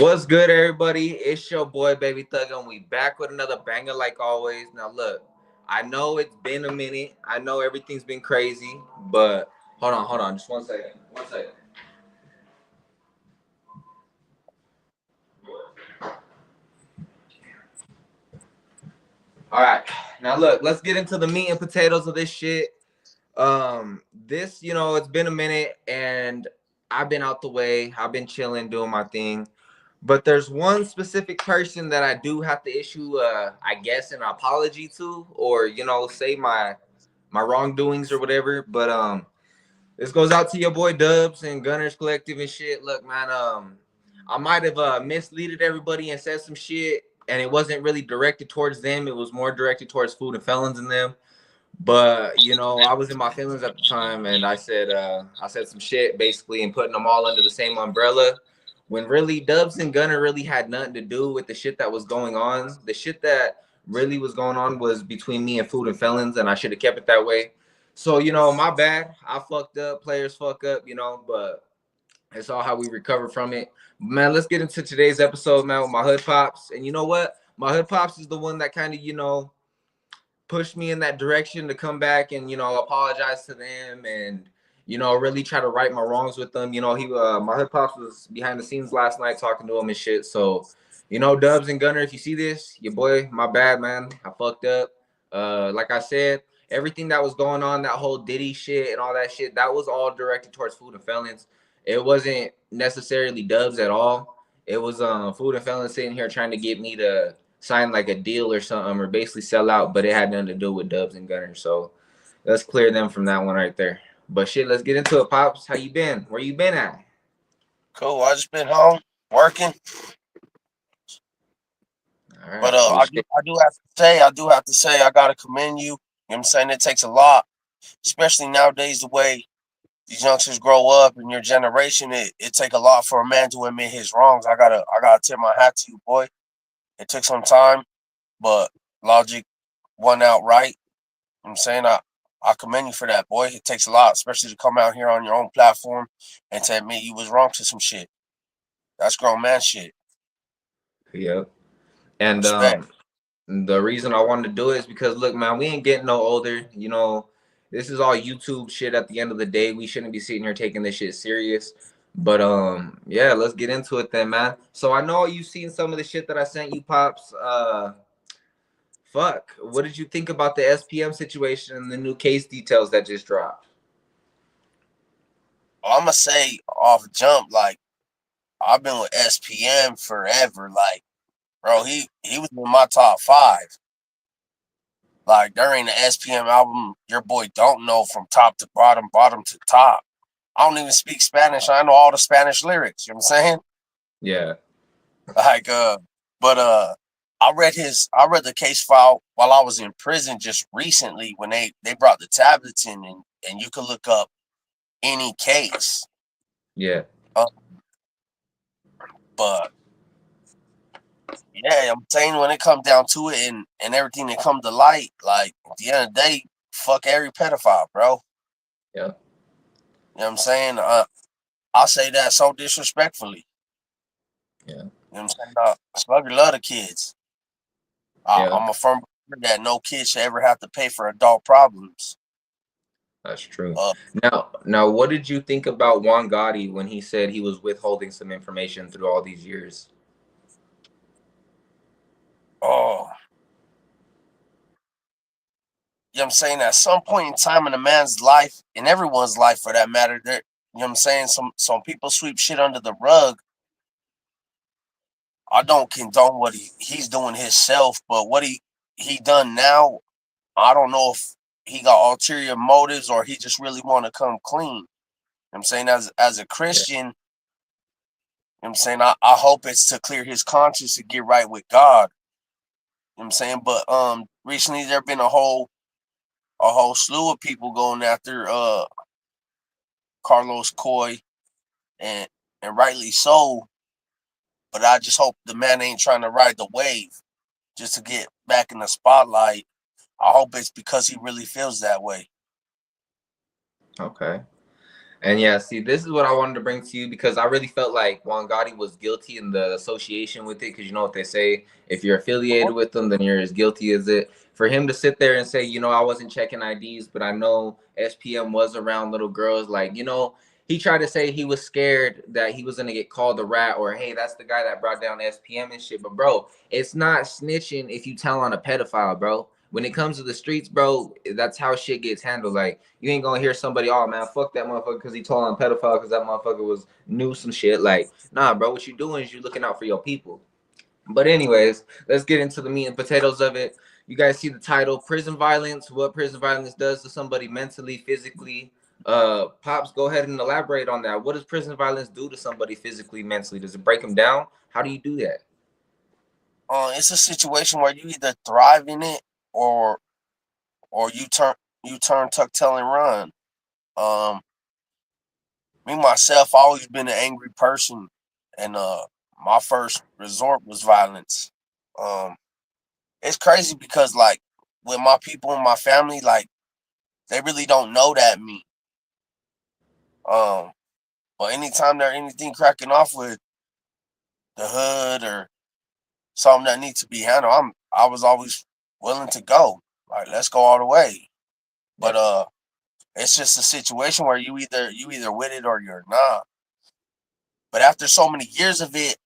What's good, everybody? It's your boy, Baby Thug, and we back with another banger like always. Now, look, I know it's been a minute. I know everything's been crazy, but hold on, just 1 second. 1 second. All right, now look, let's get into the meat and potatoes of this shit. This, it's been a minute, and I've been out the way. I've been chilling, doing my thing. But there's one specific person that I do have to issue, I guess, an apology to, or say my wrongdoings or whatever. But this goes out to your boy Dubs and Gunners Collective and shit. Look, man, I might have misleaded everybody and said some shit, and it wasn't really directed towards them. It was more directed towards food and felons and them. But I was in my feelings at the time, and I said some shit basically, and putting them all under the same umbrella. When really Dubs and Gunner really had nothing to do with the shit that was going on. The shit that really was going on was between me and Food and Felons, and I should have kept it that way. So my bad. I fucked up. Players fuck up. But it's all how we recover from it. Man, let's get into today's episode, man, with my hood pops. And you know what? My hood pops is the one that kind of pushed me in that direction to come back and apologize to them and really try to right my wrongs with them. He my hip pops was behind the scenes last night talking to him and shit. So Dubs and Gunner, if you see this, your boy, my bad, man, I fucked up. Like I said, everything that was going on, that whole Diddy shit and all that shit, that was all directed towards Food and Felons. It wasn't necessarily Dubs at all. It was Food and Felons sitting here trying to get me to sign like a deal or something, or basically sell out, but it had nothing to do with Dubs and Gunners. So let's clear them from that one right there. But shit, let's get into it, Pops. How you been? Where you been at? Cool. I just been home working, All but right, good shit. I do have to say, I gotta commend you. You know what I'm saying? It takes a lot, especially nowadays, the way these youngsters grow up in your generation. It take a lot for a man to admit his wrongs. I gotta tip my hat to you, boy. It took some time, but logic won out right. You know what I'm saying, I commend you for that, boy. It takes a lot, especially to come out here on your own platform and to admit you was wrong to some shit. That's grown man shit. Yep. And Respect. the reason I wanted to do it is because look, man, we ain't getting no older. This is all YouTube shit at the end of the day. We shouldn't be sitting here taking this shit serious. But yeah, let's get into it then, man. So I know you've seen some of the shit that I sent you, Pops. Fuck. What did you think about the SPM situation and the new case details that just dropped? I'm gonna say off jump, like I've been with SPM forever. Like, bro, he was in my top five. Like during the SPM album, your boy don't know from top to bottom, bottom to top. I don't even speak Spanish. I know all the Spanish lyrics. You know what I'm saying? Yeah. Like, but I read the case file while I was in prison just recently when they brought the tablets in and you could look up any case. Yeah. Uh, but yeah, I'm saying when it comes down to it and everything that come to light, like at the end of the day, fuck every pedophile, bro. Yeah. You know what I'm saying? I say that so disrespectfully. Yeah. You know what I'm saying? Slugger love the kids. Yeah. I'm a firm believer that no kid should ever have to pay for adult problems. That's true. Uh, Now, what did you think about Juan Gotti when he said he was withholding some information through all these years? oh, you know what I'm saying? At some point in time in a man's life, in everyone's life for that matter, there, you know what I'm saying? Some people sweep shit under the rug. I don't condone what he's doing himself, but what he done now, I don't know if he got ulterior motives or he just really want to come clean. You know what I'm saying, as a Yeah. Christian, you know what I'm saying, I hope it's to clear his conscience to get right with God. You know what I'm saying? But recently there been a whole slew of people going after Carlos Coy and rightly so. But I just hope the man ain't trying to ride the wave just to get back in the spotlight. I hope it's because he really feels that way. Okay. And yeah, see, this is what I wanted to bring to you because I really felt like Juan Gotti was guilty in the association with it. Because you know what they say, if you're affiliated with them, then you're as guilty as it. For him to sit there and say, you know, I wasn't checking IDs, but I know SPM was around little girls, like, you know, he tried to say he was scared that he was gonna get called a rat, or hey, that's the guy that brought down SPM and shit. But bro, it's not snitching if you tell on a pedophile, bro. When it comes to the streets, bro, that's how shit gets handled. Like, you ain't gonna hear somebody, oh man, fuck that motherfucker because he told on pedophile because that motherfucker was new some shit. Like, nah, bro, what you doing is you looking out for your people. But anyways, let's get into the meat and potatoes of it. You guys see the title, Prison Violence, what prison violence does to somebody mentally, physically. Pops, go ahead and elaborate on that. What does prison violence do to somebody physically, mentally? Does it break them down? How do you do that? It's a situation where you either thrive in it or you turn tuck tail and run. Um, Me myself, I always been an angry person, and my first resort was violence. Um, it's crazy because like with my people and my family, like they really don't know that me. Um, but anytime there anything cracking off with the hood or something that needs to be handled, I was always willing to go. Like let's go all the way. Yeah. But it's just a situation where you either with it or you're not. But after so many years of it,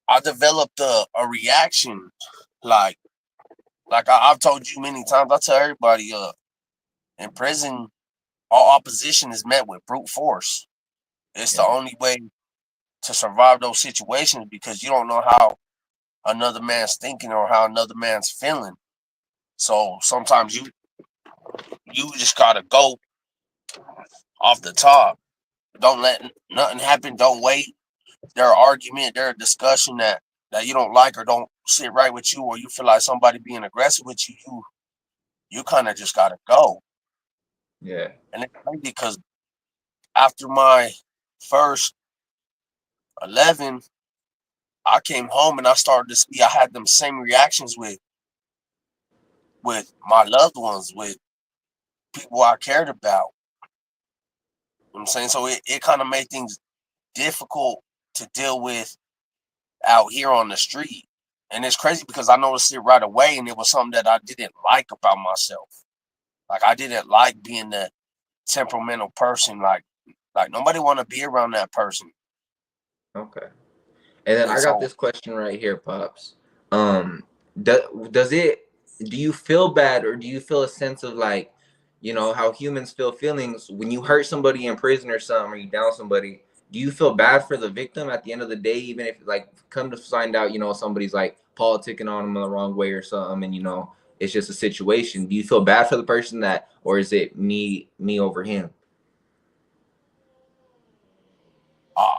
I developed a reaction. Like I've told you many times, I tell everybody, in prison, all opposition is met with brute force. It's the Yeah. only way to survive those situations because you don't know how another man's thinking or how another man's feeling. So sometimes you just gotta go off the top. Don't let nothing happen. Don't wait. There are argument, there a discussion that you don't like or don't sit right with you, or you feel like somebody being aggressive with you. You kind of just gotta go. Yeah. And it's crazy because after my first 11, I came home and I started to see I had them same reactions with my loved ones, with people I cared about. You know what I'm saying? So it kind of made things difficult to deal with out here on the street. And it's crazy because I noticed it right away and it was something that I didn't like about myself. Like I didn't like being that temperamental person. Like nobody want to be around that person. Okay. And then And I got so this question right here, Pops. Um, does it? Do you feel bad, or do you feel a sense of like, you know, how humans feel feelings when you hurt somebody in prison or something, or you down somebody? Do you feel bad for the victim at the end of the day, even if like come to find out, you know, somebody's like politicking on them the wrong way or something, and you know, it's just a situation. Do you feel bad for the person that, or is it me over him? uh,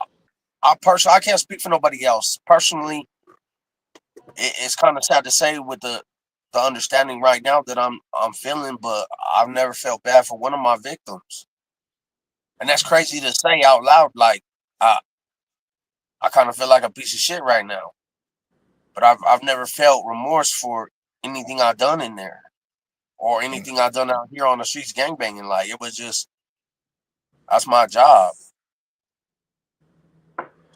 I can't speak for nobody else. Personally, it's kind of sad to say with the understanding right now that I'm feeling, but I've never felt bad for one of my victims, and that's crazy to say out loud. Like I I kind of feel like a piece of shit right now, but I've never felt remorse for anything I've done in there or anything I've done out here on the streets gangbanging. Like it was just that's my job.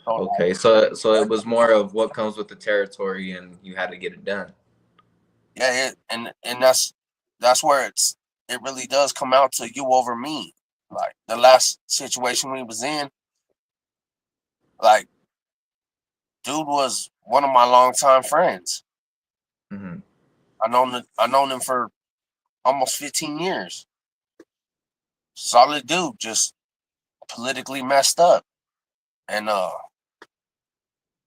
So like Okay, so it was more of what comes with the territory, and you had to get it done. yeah, and that's where it really does come out to you over me. Like the last situation we was in, like dude was one of my longtime friends. Hmm. I known him for almost 15 years. Solid dude, just politically messed up, and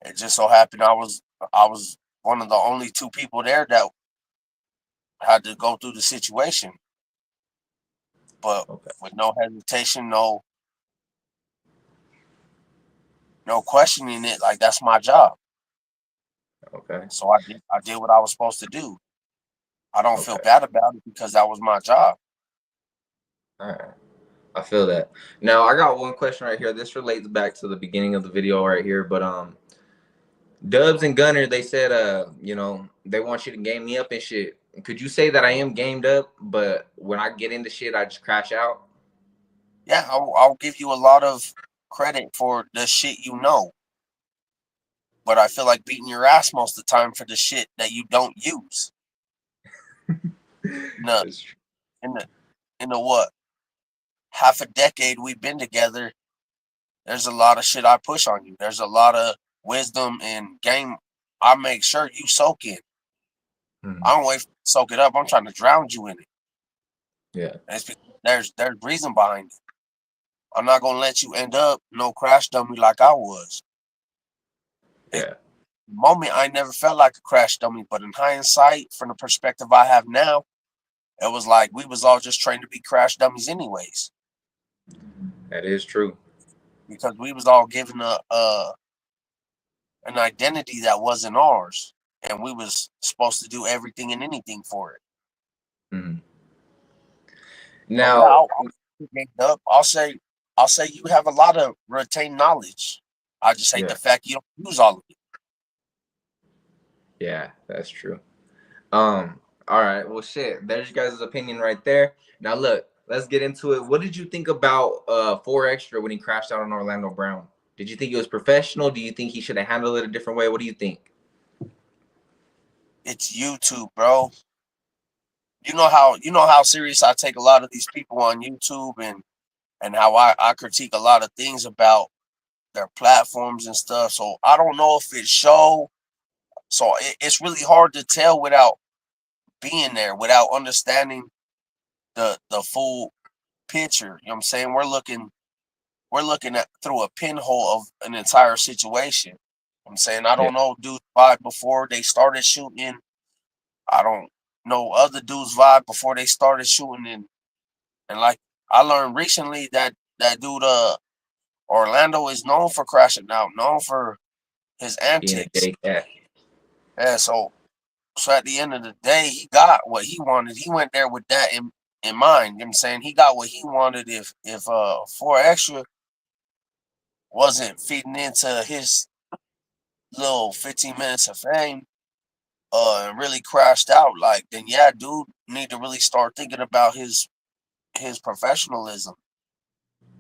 it just so happened I was one of the only two people there that had to go through the situation, but Okay. with no hesitation, no questioning it. Like that's my job. Okay. So I did what I was supposed to do. I don't feel Okay. bad about it because that was my job. All right. I feel that. Now I got one question right here. This relates back to the beginning of the video right here, but Dubs and Gunner, they said you know, they want you to game me up and shit. Could you say that I am gamed up, but when I get into shit, I just crash out? Yeah, I'll give you a lot of credit for the shit you know, but I feel like beating your ass most of the time for the shit that you don't use. In the It's true. in the in the what half a decade we've been together, there's a lot of shit I push on you. There's a lot of wisdom and game I make sure you soak in. I Mhm. don't wait for you to soak it up. I'm trying to drown you in it. Yeah, And it's because there's reason behind it. I'm not gonna let you end up no crash dummy like I was. It, yeah, the moment I never felt like a crash dummy, but in hindsight, from the perspective I have now, it was like we was all just trained to be crash dummies anyways, that is true. because we was all given a an identity that wasn't ours, and we was supposed to do everything and anything for it. Mhm. So yeah, Now, I'll pick it up. I'll say you have a lot of retained knowledge. I just hate the yeah, fact you don't use all of it. yeah, that's true. All right. Well, shit. There's your guys' opinion right there. Now, look, let's get into it. What did you think about Four Extra when he crashed out on Orlando Brown? Did you think it was professional? Do you think he should have handled it a different way? What do you think? It's YouTube, bro. You know how serious I take a lot of these people on YouTube, and how I critique a lot of things about their platforms and stuff. So I don't know if it's show. So it's really hard to tell without being there, without understanding the full picture. You know what I'm saying? We're looking at through a pinhole of an entire situation. I'm saying I Yeah, don't know dude's vibe before they started shooting. I don't know other dudes' vibe before they started shooting, and like I learned recently that that dude Orlando is known for crashing out, known for his being a antics. gay cat. And so at the end of the day, he got what he wanted. He went there with that in mind. You know what I'm saying? He got what he wanted. If Four Extra wasn't feeding into his little 15 minutes of fame, and really crashed out, like, then yeah, dude need to really start thinking about his professionalism.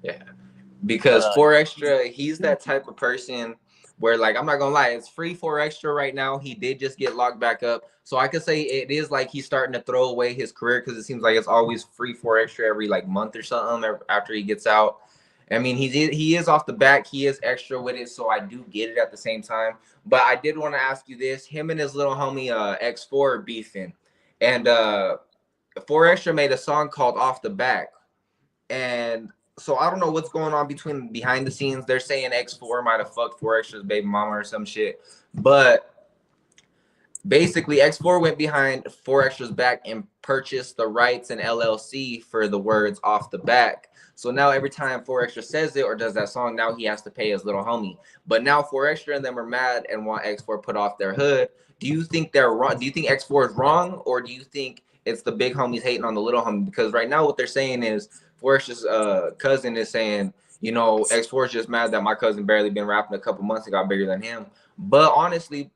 Yeah. But Because Four Extra, he's that type of person where, like, I'm not gonna lie, it's free for Extra right now. He did just get locked back up, so I could say it is like he's starting to throw away his career because it seems like it's always free for Extra every like month or something after he gets out. I mean, he is off the back, he is extra with it, so I do get it at the same time. But I did want to ask you this: him and his little homie X4 are beefing, and Four Extra made a song called "Off the Back." And so I don't know what's going on between behind the scenes. They're saying X4 might have fucked Four Extra's baby mama or some shit. But basically, X4 went behind Four Extra's back and purchased the rights and LLC for the words off the back. So now every time Four Extra says it or does that song, now he has to pay his little homie. But now Four Extra and them are mad and want X4 put off their hood. Do you think they're wrong? Do you think X4 is wrong, or do you think it's the big homies hating on the little homie? Because right now what they're saying is Four Extra's cousin is saying, X4 is just mad that my cousin barely been rapping a couple months and got bigger than him. But honestly,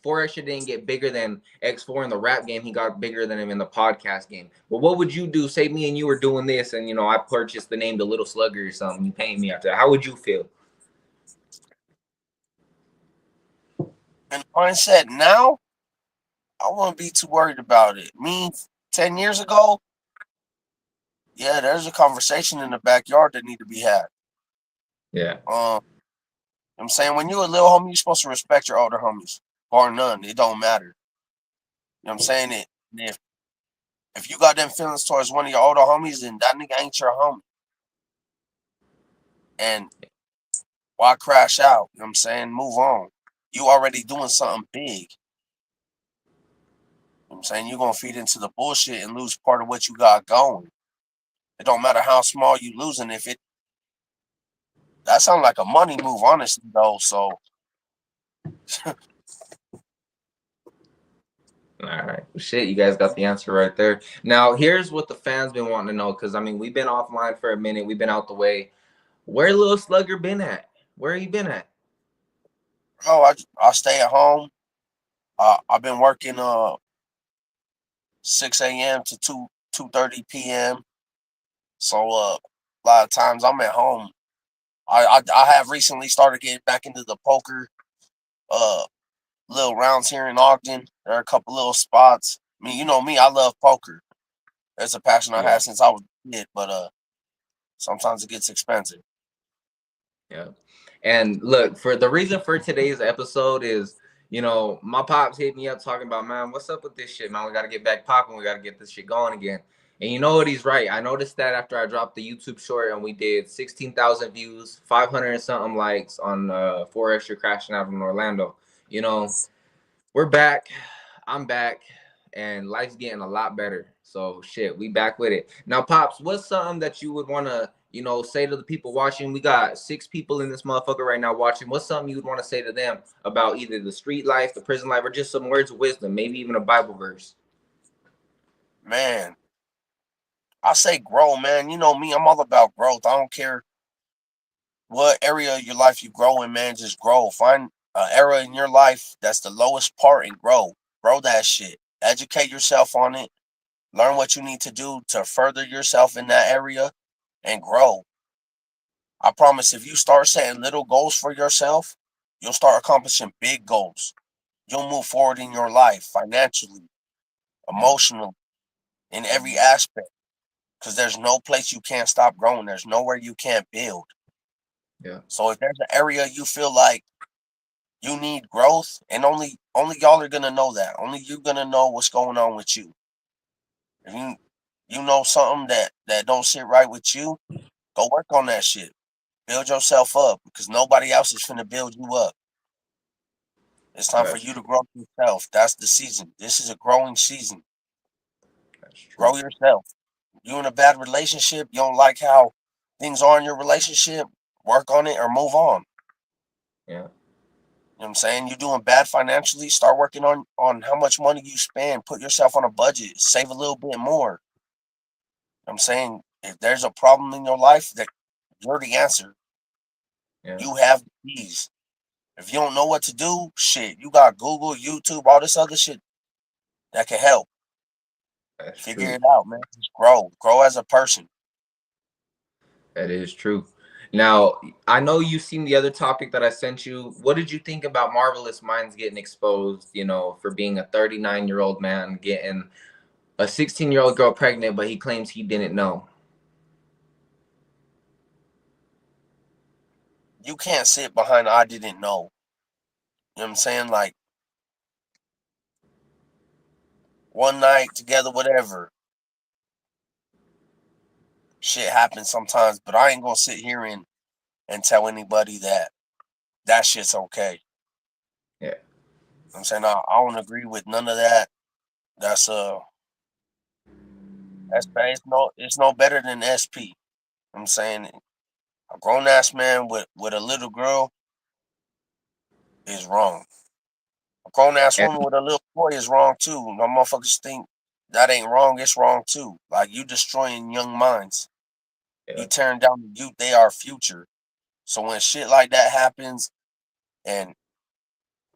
Four Extra didn't get bigger than X4 in the rap game. He got bigger than him in the podcast game. But what would you do? Say me and you were doing this, and I purchased the name The Little Slugger or something. You paying me after that. How would you feel? in mindset now, I wouldn't be too worried about it. Me 10 years ago, yeah, there's a conversation in the backyard that need to be had. Yeah, I'm saying when you're a little homie, you're supposed to respect your older homies, bar none. It don't matter. You know what I'm saying? If you got them feelings towards one of your older homies, then that nigga ain't your homie. And why crash out? You know what I'm saying? Move on. You already doing something big. You know what I'm saying? You're gonna feed into the bullshit and lose part of what you got going. It don't matter how small you losing. If it that sounds like a money move, honestly though. So all right. Well, shit, you guys got the answer right there. Now, here's what the fans been wanting to know because I mean, we've been offline for a minute. We've been out the way. Where Little Slugger been at? Where he been at? bro, I stay at home. I've been working 6 a.m. to 2:30 p.m. So lot of times I'm at home. I have recently started getting back into the poker, uh, little rounds here in Ogden. There are a couple little spots. I mean, you know me, I love poker. That's a passion I Yeah. had since I was a kid, but sometimes it gets expensive. Yeah. And look, for the reason for today's episode is, my pops hit me up talking about, man, what's up with this shit, man? We got to get back popping. We got to get this shit going again. And you know what? He's right. I noticed that after I dropped the YouTube short and we did 16,000 views, 500 and something likes on 4 Extra crashing out in Orlando. You know, we're back. I'm back, and life's getting a lot better. So shit, we back with it. Now, Pops, what's something that you would want to, say to the people watching? We got 6 people in this motherfucker right now watching. What's something you would want to say to them about either the street life, the prison life, or just some words of wisdom, maybe even a Bible verse? Man, I say grow, man. You know me, I'm all about growth. I don't care what area of your life you grow in, man. Just grow. Find an area in your life that's the lowest part and grow. Grow that shit. Educate yourself on it. Learn what you need to do to further yourself in that area and grow. I promise if you start setting little goals for yourself, you'll start accomplishing big goals. You'll move forward in your life financially, Yeah, emotionally, in every aspect. Because there's no place you can't stop growing. There's nowhere you can't build. yeah, So if there's an area you feel like you need growth, and only y'all are gonna know that. Only you're gonna know what's going on with you. If you know something that don't sit right with you, go work on that shit. Build yourself up because nobody else is finna build you up. It's time for that's you to true. grow yourself. That's the season. This is a growing season. That's true. Grow yourself. You in a bad relationship, you don't like how things are in your relationship, work on it or move on. Yeah, You know what I'm saying? You're doing bad financially, start working on how much money you spend, put yourself on a budget, save a little bit more. You know what I'm saying? If there's a problem in your life, that you're the answer. yeah, You have the keys. If you don't know what to do, shit, you got Google, YouTube, all this other shit that can help. that's Figure true. it out, man. Just grow. Grow as a person. That is true. Now, I know you've seen the other topic that I sent you. What did you think about Marvelous Minds getting exposed, for being a 39-year-old man getting a 16-year-old girl pregnant, but he claims he didn't know? You can't sit behind I didn't know. You know what I'm saying? Like one night together, whatever. Shit happens sometimes, but I ain't gonna sit here and tell anybody that that shit's okay. Yeah, You know what I'm saying I don't agree with none of that. That's it's no better than SP. You know what I'm saying a grown ass man with a little girl is wrong. A grown ass and woman with a little boy is wrong too. No motherfuckers think that ain't wrong. It's wrong too. Like you destroying young minds. You yeah, tearing down the youth. They are future. So when shit like that happens and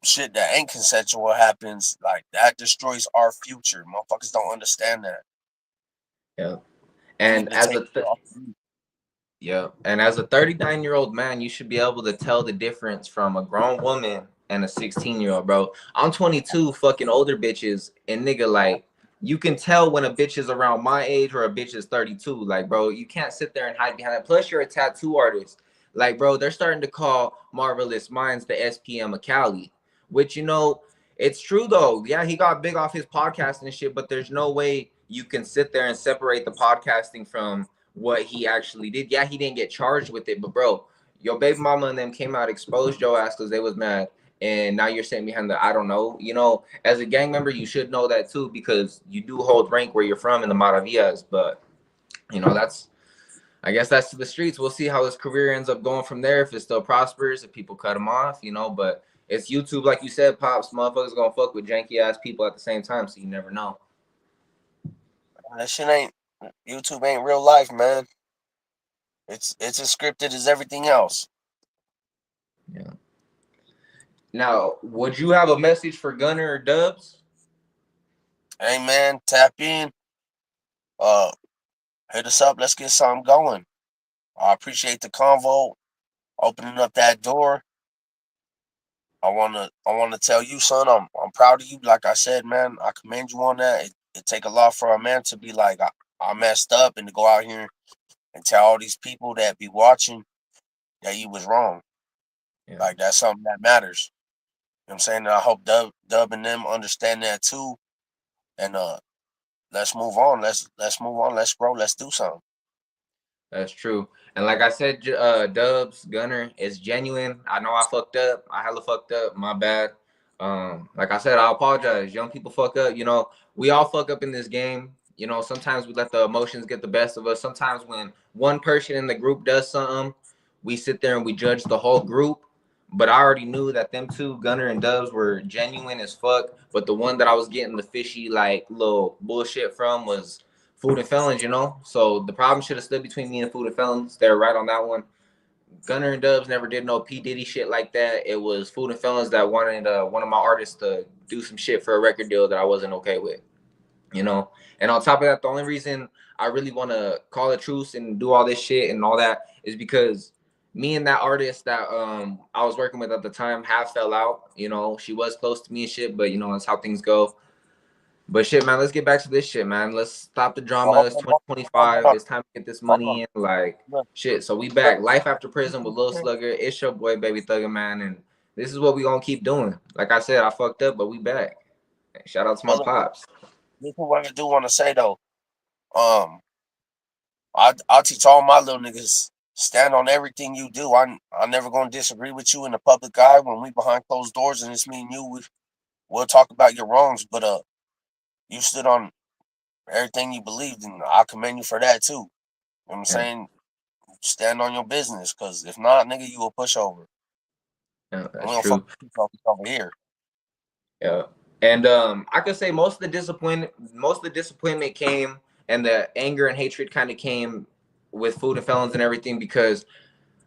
shit that ain't consensual happens, like that destroys our future. Motherfuckers don't understand that. yeah. We And need to as take a th- Yeah. And as a 39-year-old man, you should be able to tell the difference from a grown woman and a 16-year-old, bro. I'm 22, fucking older bitches, and nigga, like, you can tell when a bitch is around my age or a bitch is 32. Like, bro, you can't sit there and hide behind that. Plus, you're a tattoo artist. Like, bro, they're starting to call Marvelous Minds the SPM of Cali, which, it's true though. Yeah, he got big off his podcasting and shit, but there's no way you can sit there and separate the podcasting from what he actually did. Yeah, he didn't get charged with it, but bro, your baby mama and them came out, exposed your ass because they was mad, and now you're sitting behind the I don't know. As a gang member, you should know that too because you do hold rank where you're from in the Maravillas. But that's I guess that's to the streets. We'll see how his career ends up going from there. If it still prospers, if people cut him off, But it's YouTube, like you said, pops. Motherfuckers gonna fuck with janky ass people at the same time, so you never know. that shit ain't YouTube ain't real life, man. It's as scripted as everything else. Yeah. Now, would you have a message for Gunner or Dubs? Hey man, tap in. Uh hit us up. Let's get something going. I appreciate the convo, opening up that door. I wanna tell you, son, I'm proud of you. Like I said, man, I commend you on that. It take a lot for a man to be like, I messed up, and to go out here and tell all these people that be watching that you was wrong. Yeah, Like that's something that matters. You know what I'm saying? And I hope Dub and them understand that too. And let's move on. Let's move on. Let's grow. Let's do something. that's true. And like I said, Dubs Gunner is genuine. I know I fucked up. I hella fucked up. My bad. Like I said, I apologize. Young people fuck up. You know, we all fuck up in this game. You know, sometimes we let the emotions get the best of us. Sometimes when one person in the group does something, we sit there and we judge the whole group. But I already knew that them two, Gunner and Dubs, were genuine as fuck. But the one that I was getting the fishy, like, little bullshit from was Food and Felons, you know? So the problem should have stood between me and Food and Felons. They're right on that one. Gunner and Dubs never did no P. Diddy shit like that. It was Food and Felons that wanted one of my artists to do some shit for a record deal that I wasn't okay with, you know? And on top of that, the only reason I really want to call a truce and do all this shit and all that is because me and that artist that I was working with at the time have fell out. You know, she was close to me and shit, but you know, that's how things go. But shit, man, let's get back to this shit, man. Let's stop the Well, drama. hold It's on, hold 2025. on, It's time to get this hold on. money in. Like, Look, shit. So we look, back. Life after prison with Lil Xlugg'R. It's your boy, Baby Thugger, man. And this is what we gonna keep doing. Like I said, I fucked up, but we back. Shout out to my but look, pops. this is what I do want to say though. Um, I'll teach all my little niggas, stand on everything you do. I'm never gonna disagree with you in the public eye when we behind closed doors and it's me and you. We'll talk about your wrongs, but you stood on everything you believed, and I commend you for that too. You know what I'm Yeah, saying? Stand on your business, cause if not, nigga, you a pushover. yeah, And we that's don't fuck true. with pushovers over here. Yeah. And I could say most of the disappointment came and the anger and hatred kind of came with Food and Felons and everything because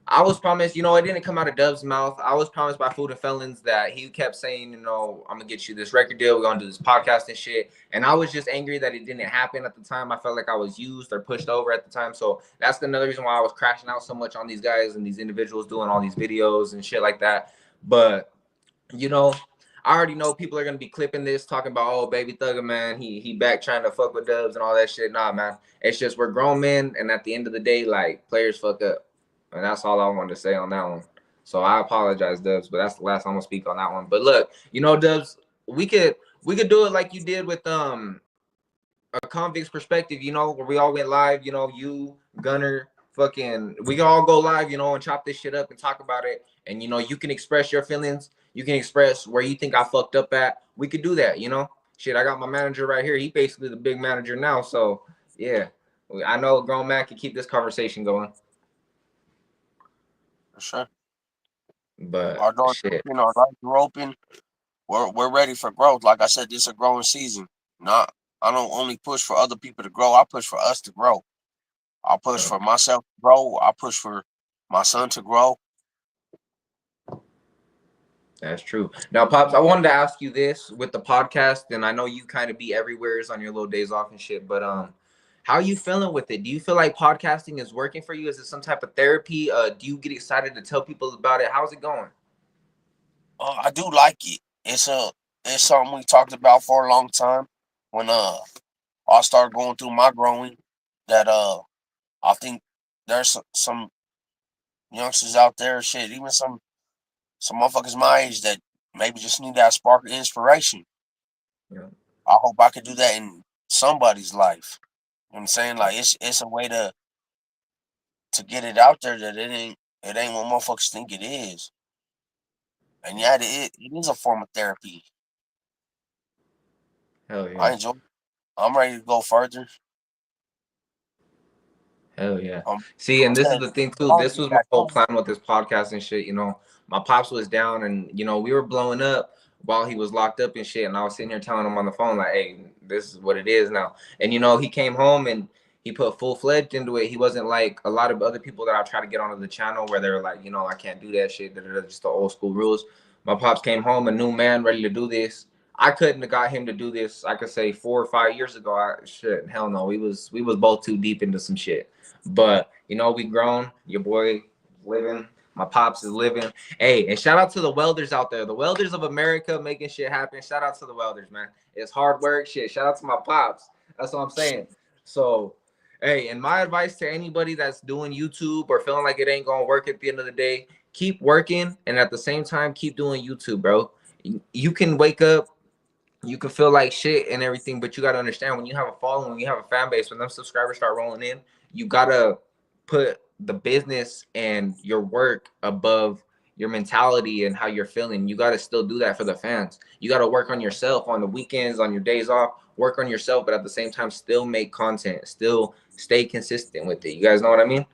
I was promised, you know, it didn't come out of Dub's mouth. I was promised by Food and Felons that he kept saying, you know, I'm gonna get you this record deal. We're gonna do this podcast and shit. And I was just angry that it didn't happen at the time. I felt like I was used or pushed over at the time. So that's another reason why I was crashing out so much on these guys and these individuals doing all these videos and shit like that. But you know, I already know people are gonna be clipping this, talking about, oh, Baby Thugger, man, he back trying to fuck with Dubs and all that shit. Nah, man, it's just we're grown men, and at the end of the day, like players fuck up, and that's all I wanted to say on that one. So I apologize, Dubs, but that's the last I'm gonna speak on that one. But look, you know, Dubs, we could we could do it like you did with a convict's perspective, you know, where we all went live, you know, you, Gunner, fucking, we can all go live, you know, and chop this shit up and talk about it. And, you know, you can express your feelings. You can express where you think I fucked up at. We could do that, you know? Shit, I got my manager right here. He basically the big manager now. So, yeah, I know a grown man can keep this conversation going. For sure. But, Our doors shit, open, our lives are open. We're ready for growth. Like I said, this is a growing season. Not I don't only push for other people to grow. I push for us to grow. I push uh, for myself to grow. I push for my son to grow. that's true. Now, Pops, I wanted to ask you this with the podcast, and I know you kind of be everywhere's on your little days off and shit, but how are you feeling with it? Do you feel like podcasting is working for you? Is it some type of therapy? Do you get excited to tell people about it? How's it going? I do like it. It's something we talked about for a long time. When I started going through my growing, that I think there's some youngsters out there, shit, even some motherfuckers my age that maybe just need that spark of inspiration. Yeah, I hope I could do that in somebody's life. You know what I'm saying? Like it's a way to get it out there that it ain't what motherfuckers think it is. And yeah, it is a form of therapy. hell I yeah. enjoy it. I'm ready to go further. Hell yeah. Um, See, I and this is said, the thing as too. long as This we was my back whole home, plan with this podcast and shit. You know, my pops was down, and you know we were blowing up while he was locked up and shit. And I was sitting here telling him on the phone like, "Hey, this is what it is now." And you know, he came home and he put full fledged into it. He wasn't like a lot of other people that I try to get onto the channel where they're like, you know, I can't do that shit. Just the old school rules. My pops came home a new man, ready to do this. I couldn't have got him to do this. I could say 4 or 5 years ago. Shit, hell no. We was both too deep into some shit. But you know, we grown. Your boy living. My pops is living. Hey, and shout out to the welders out there, the welders of America, making shit happen. Shout out to the welders, man. It's hard work, shit. Shout out to my pops. That's what I'm saying. So, hey, and my advice to anybody that's doing YouTube or feeling like it ain't gonna work at the end of the day, keep working, and at the same time, keep doing YouTube, bro. You can wake up, you can feel like shit and everything, but you got to understand, when you have a following, when you have a fan base, when them subscribers start rolling in, you got to put the business and your work above your mentality and how you're feeling. You got to still do that for the fans. You got to work on yourself on the weekends, on your days off, work on yourself, but at the same time, still make content, still stay consistent with it. You guys know what I mean?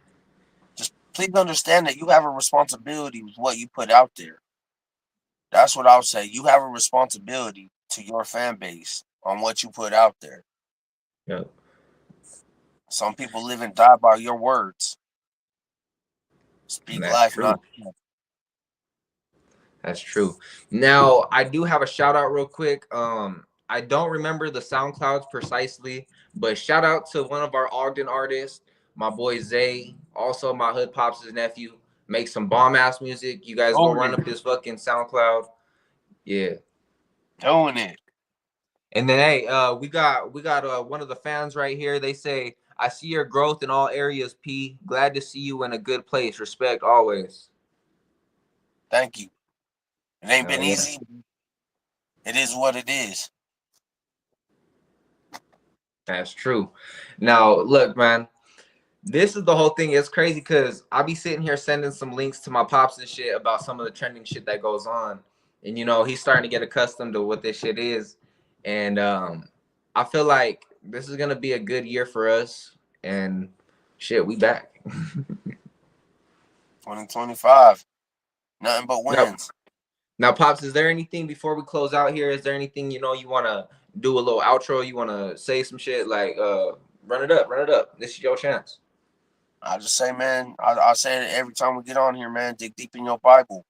Just please understand that you have a responsibility with what you put out there. That's what I would say. You have a responsibility to your fan base on what you put out there. Yeah, Some people live and die by your words. Speak that's life, not true. death. That's true. Now, I do have a shout out real quick. I don't remember the SoundClouds precisely, but shout out to one of our Ogden artists, my boy Zay, also my Hood Pops' nephew. Make some bomb ass music. You guys go Doing run it. up his fucking SoundCloud. Yeah. Doing it. And then hey, we got one of the fans right here. They say, I see your growth in all areas, P. Glad to see you in a good place. Respect always. Thank you. It ain't Oh been yeah. easy. It is what it is. That's true. Now, look, man, this is the whole thing. It's crazy because I'll be sitting here sending some links to my pops and shit about some of the trending shit that goes on. And you know, he's starting to get accustomed to what this shit is. And I feel like this is gonna be a good year for us. And shit, we back. 2025. Nothing but now, wins. now, pops, is there anything before we close out here? Is there anything you know you wanna do a little outro? You wanna say some shit like run it up, run it up. This is your chance. I just say, man, I say it every time we get on here, man, dig deep in your Bible.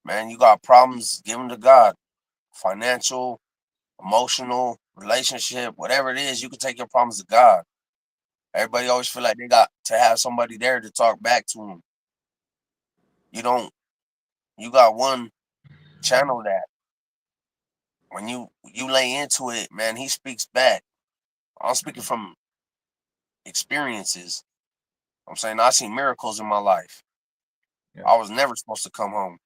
Man, you got problems, give them to God. Financial, emotional, relationship, whatever it is, you can take your problems to God. Everybody always feel like they got to have somebody there to talk back to them. You don't. You got one channel that when you lay into it, man, he speaks back. I'm speaking from experiences. I'm saying I seen miracles in my life. Yeah. I was never supposed to come home.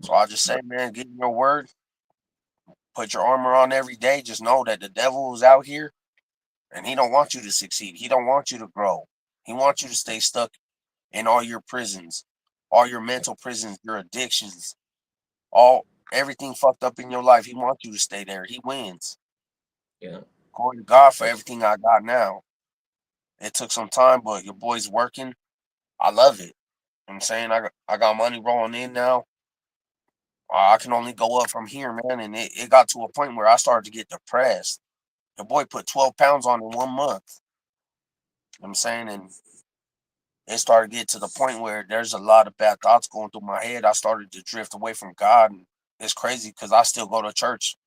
So I just say, man, get in your word, put your armor on every day. Just know that the devil is out here and he don't want you to succeed. He don't want you to grow. He wants you to stay stuck in all your prisons, all your mental prisons, your addictions, all everything fucked up in your life. He wants you to stay there. He wins. Yeah. Glory to God for That's everything I got now. It took some time, but your boy's working. I love it. I'm saying I got money rolling in now. I can only go up from here, man. And it got to a point where I started to get depressed. The boy put 12 pounds on in 1 month. You know what I'm saying? And it started to get to the point where there's a lot of bad thoughts going through my head. I started to drift away from God. And it's crazy because I still go to church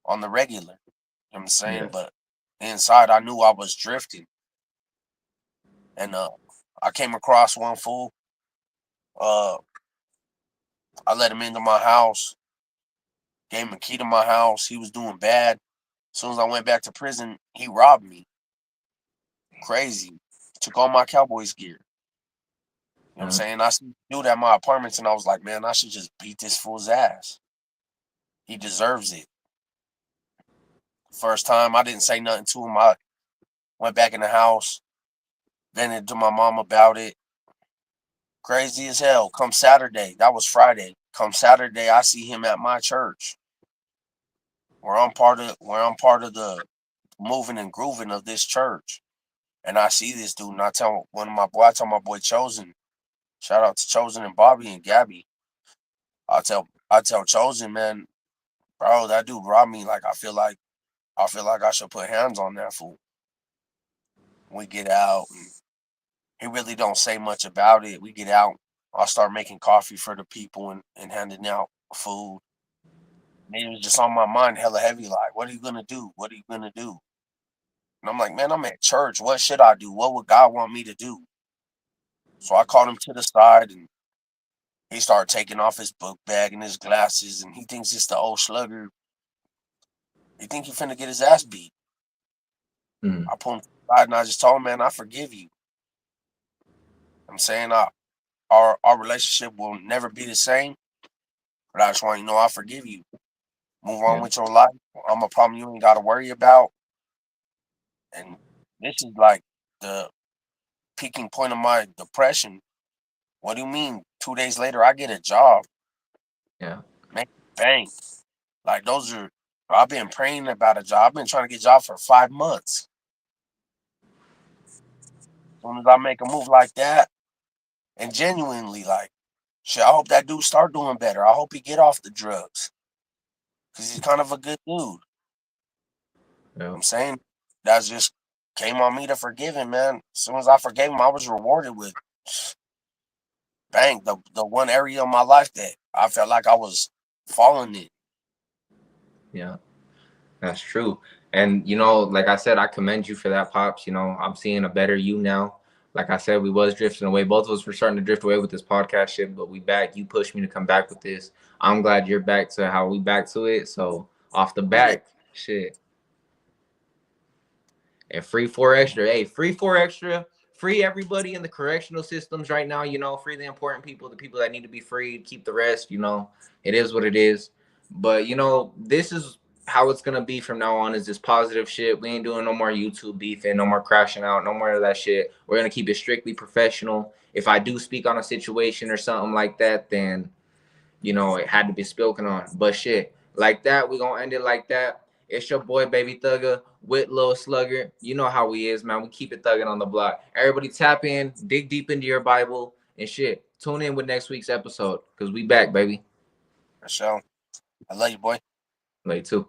on the regular. You know what I'm saying? yeah. But inside, I knew I was drifting. And I came across one fool. Uh, I let him into my house, gave him a key to my house. He was doing bad. As soon as I went back to prison, he robbed me. Crazy. Took all my Cowboys gear. You know what I'm Uh, saying? I seen him do that at my apartments, and I was like, man, I should just beat this fool's ass. He deserves it. First time, I didn't say nothing to him. I went back in the house, vented to my mom about it. Crazy as hell. Come Saturday, that was Friday. Come Saturday, I see him at my church, where I'm part of the moving and grooving of this church. And I see this dude, and I tell my boy Chosen, shout out to Chosen and Bobby and Gabby. I tell Chosen, man, bro, that dude robbed me. Like I feel like I should put hands on that fool. We get out, and he really don't say much about it. We get out. I start making coffee for the people and handing out food. And it was just on my mind, hella heavy. Like, what are you gonna do? What are you gonna do? And I'm like, man, I'm at church. What should I do? What would God want me to do? So I called him to the side, and he started taking off his book bag and his glasses, and he thinks it's the old Xlugg'R. He think he finna get his ass beat. Mm. I pulled him to the side, and I just told him, man, I forgive you. I'm saying our relationship will never be the same, but I just want you to know I forgive you. Move on Yeah. with your life. I'm a problem you ain't got to worry about. And this is like the peaking point of my depression. What do you mean? 2 days later, I get a job, Yeah. make bank. Like those are. I've been praying about a job. I've been trying to get a job for 5 months. As soon as I make a move like that, and genuinely, like, shit, I hope that dude start doing better. I hope he get off the drugs because he's kind of a good dude. Yeah. I'm saying that's just came on me to forgive him, man. As soon as I forgave him, I was rewarded with bang the one area of my life that I felt like I was falling in. Yeah. That's true. And like I said, I commend you for that, Pops. I'm seeing a better you now. Like I said, we was drifting away. Both of us were starting to drift away with this podcast shit, but we back. You pushed me to come back with this. I'm glad you're back to how we back to it. So off the Yeah, back, shit. And free 4 extra. Hey, free 4 extra. Free everybody in the correctional systems right now. Free the important people, the people that need to be freed. Keep the rest. It is what it is. But this is how it's gonna be from now on. Is this positive shit? We ain't doing no more YouTube beefing, no more crashing out, no more of that shit. We're gonna keep it strictly professional. If I do speak on a situation or something like that, then it had to be spoken on. But shit, like that, we gonna end it like that. It's your boy Baby Thugger with Lil Xlugg'R. You know how we is, man. We keep it thugging on the block. Everybody tap in, dig deep into your Bible and shit. Tune in with next week's episode. Cause we back, baby. for sure. I love you, boy. Late too.